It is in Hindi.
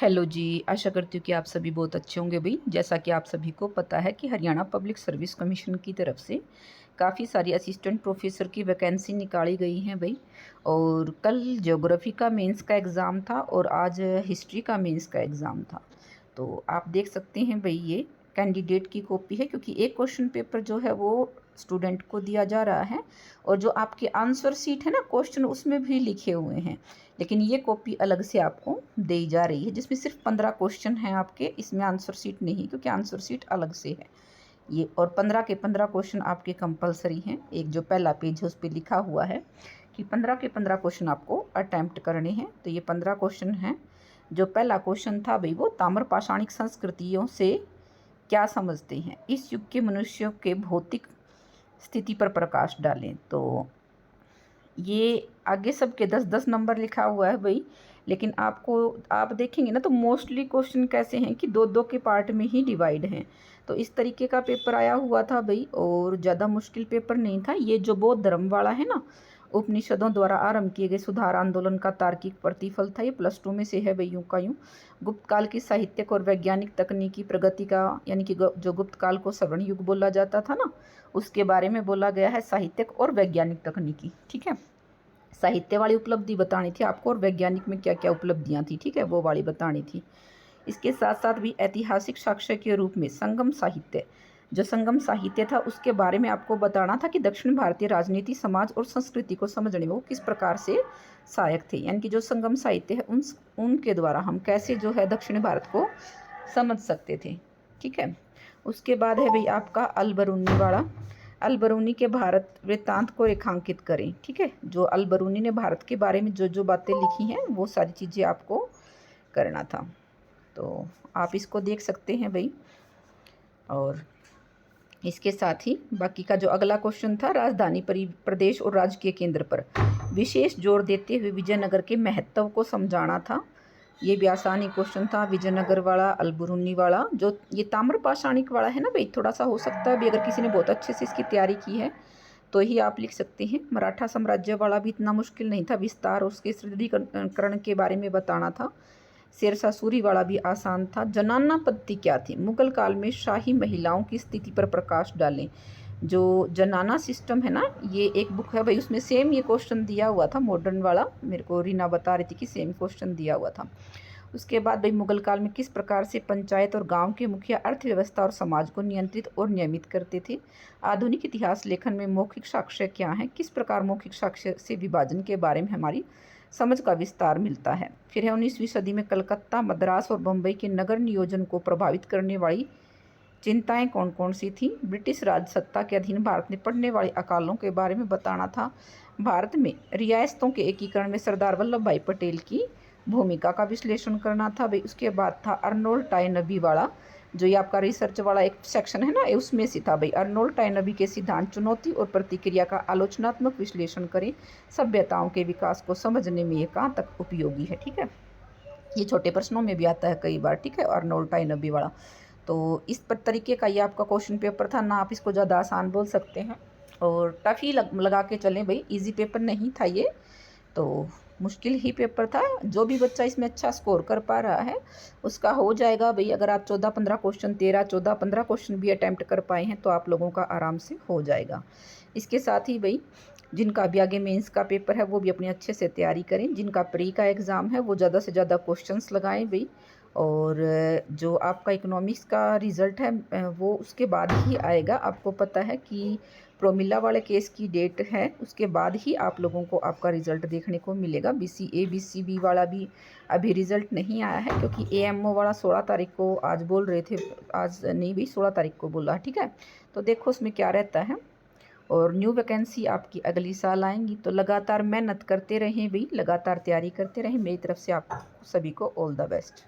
हेलो जी, आशा करती हूँ कि आप सभी बहुत अच्छे होंगे भई। जैसा कि आप सभी को पता है कि हरियाणा पब्लिक सर्विस कमीशन की तरफ से काफ़ी सारी असिस्टेंट प्रोफ़ेसर की वैकेंसी निकाली गई हैं भई। और कल ज्योग्राफ़ी का मेंस का एग्ज़ाम था और आज हिस्ट्री का मेंस का एग्ज़ाम था। तो आप देख सकते हैं भई, ये कैंडिडेट की कॉपी है, क्योंकि एक क्वेश्चन पेपर जो है वो स्टूडेंट को दिया जा रहा है और जो आपकी आंसर शीट है ना, क्वेश्चन उसमें भी लिखे हुए हैं, लेकिन ये कॉपी अलग से आपको दी जा रही है, जिसमें सिर्फ 15 क्वेश्चन हैं आपके। इसमें आंसर शीट नहीं, क्योंकि आंसर शीट अलग से है ये। और 15 के 15 क्वेश्चन आपके कंपलसरी हैं। एक जो पहला पेज है उस पर लिखा हुआ है कि 15 के 15 क्वेश्चन आपको अटैम्प्ट करने हैं। तो ये 15 क्वेश्चन हैं। जो पहला क्वेश्चन था भाई, वो ताम्र पाषाणिक संस्कृतियों से क्या समझते हैं, इस युग के मनुष्यों के भौतिक स्थिति पर प्रकाश डालें। तो ये आगे सबके 10-10 नंबर लिखा हुआ है भाई, लेकिन आपको आप देखेंगे ना तो मोस्टली क्वेश्चन कैसे हैं कि दो दो के पार्ट में ही डिवाइड हैं। तो इस तरीके का पेपर आया हुआ था भाई, और ज़्यादा मुश्किल पेपर नहीं था ये। जो बौद्ध धर्म वाला है ना, उपनिषदों द्वारा आरंभ किए गए सुधार आंदोलन का तार्किक प्रतिफल था। ये +2 में से है भाई, यूँ का यूँ। गुप्त काल की साहित्यिक और वैज्ञानिक तकनीकी प्रगति का, यानी कि जो गुप्त काल को स्वर्ण युग बोला जाता था ना, उसके बारे में बोला गया है, साहित्यिक और वैज्ञानिक तकनीकी। ठीक है, साहित्य वाली उपलब्धि बतानी थी आपको और वैज्ञानिक में क्या क्या उपलब्धियां थी, ठीक है, वो वाली बतानी थी। इसके साथ साथ भी ऐतिहासिक साक्ष्य के रूप में संगम साहित्य, जो संगम साहित्य था उसके बारे में आपको बताना था कि दक्षिण भारतीय राजनीति, समाज और संस्कृति को समझने में वो किस प्रकार से सहायक थे। यानी कि जो संगम साहित्य है उनके द्वारा हम कैसे जो है दक्षिण भारत को समझ सकते थे। ठीक है, उसके बाद है भाई आपका अलबरूनी वाला। अलबरूनी के भारत वृत्तांत को रेखांकित करें। ठीक है, जो अलबरूनी ने भारत के बारे में जो जो बातें लिखी हैं वो सारी चीज़ें आपको करना था। तो आप इसको देख सकते हैं भाई। और इसके साथ ही बाकी का जो अगला क्वेश्चन था, राजधानी प्रदेश और राजकीय केंद्र पर विशेष जोर देते हुए विजयनगर के महत्व को समझाना था। ये भी आसानी क्वेश्चन था, विजयनगर वाला, अलबरूनी वाला। जो ये ताम्र पाषाणिक वाला है ना भाई, थोड़ा सा हो सकता है भी, अगर किसी ने बहुत अच्छे से इसकी तैयारी की है तो ही आप लिख सकते हैं। मराठा साम्राज्य वाला भी इतना मुश्किल नहीं था, विस्तार और उसके सुदृढ़ीकरण के बारे में बताना था। शेरशाह सूरी वाला भी आसान था। जनाना पद्धति क्या थी, मुगल काल में शाही महिलाओं की स्थिति पर प्रकाश डालें। जो जनाना सिस्टम है ना, ये एक बुक है भाई, उसमें सेम ये क्वेश्चन दिया हुआ था, मॉडर्न वाला। मेरे को रीना बता रही थी कि सेम क्वेश्चन दिया हुआ था। उसके बाद भाई, मुगल काल में किस प्रकार से पंचायत और गांव के मुखिया अर्थव्यवस्था और समाज को नियंत्रित और नियमित करते थे। आधुनिक इतिहास लेखन में मौखिक साक्ष्य क्या है, किस प्रकार मौखिक साक्ष्य से विभाजन के बारे में हमारी समझ का विस्तार मिलता है। फिर है 19वीं सदी में कलकत्ता, मद्रास और बम्बई के नगर नियोजन को प्रभावित करने वाली चिंताएं कौन कौन सी थी। ब्रिटिश राज सत्ता के अधीन भारत में पड़ने वाले अकालों के बारे में बताना था। भारत में रियासतों के एकीकरण में सरदार वल्लभ भाई पटेल की भूमिका का विश्लेषण करना था भाई। उसके बाद था अर्नोल्ड टायनबी वाला, जो ये आपका रिसर्च वाला एक सेक्शन है ना, उसमें से था भाई। अर्नोल्ड टायनबी के सिद्धांत, चुनौती और प्रतिक्रिया का आलोचनात्मक विश्लेषण करें, सभ्यताओं के विकास को समझने में ये कहाँ तक उपयोगी है। ठीक है, ये छोटे प्रश्नों में भी आता है कई बार। ठीक है, अर्नोल्ड टायनबी वाला। तो इस पर तरीके का ये आपका क्वेश्चन पेपर था ना। आप इसको ज़्यादा आसान बोल सकते हैं और टफ ही लगा के चलें भाई, इजी पेपर नहीं था ये, तो मुश्किल ही पेपर था। जो भी बच्चा इसमें अच्छा स्कोर कर पा रहा है उसका हो जाएगा भाई। अगर आप 14-15 क्वेश्चन, 13-14-15 क्वेश्चन भी अटैम्प्ट कर पाए हैं तो आप लोगों का आराम से हो जाएगा। इसके साथ ही भाई, जिनका भी आगे मेंस का पेपर है वो भी अपनी अच्छे से तैयारी करें। जिनका प्री का एग्ज़ाम है वो ज़्यादा से ज़्यादा क्वेश्चंस लगाएं भाई। और जो आपका इकोनॉमिक्स का रिज़ल्ट है वो उसके बाद ही आएगा। आपको पता है कि प्रोमिला वाले केस की डेट है, उसके बाद ही आप लोगों को आपका रिज़ल्ट देखने को मिलेगा। BCA BCB वाला भी अभी रिज़ल्ट नहीं आया है, क्योंकि AMO वाला 16 तारीख को आज बोल रहे थे, आज नहीं भी 16 तारीख को बोला। ठीक है, तो देखो उसमें क्या रहता है। और न्यू वैकेंसी आपकी अगली साल आएंगी, तो लगातार मेहनत करते रहें भाई, लगातार तैयारी करते रहें। मेरी तरफ से आप सभी को ऑल द बेस्ट।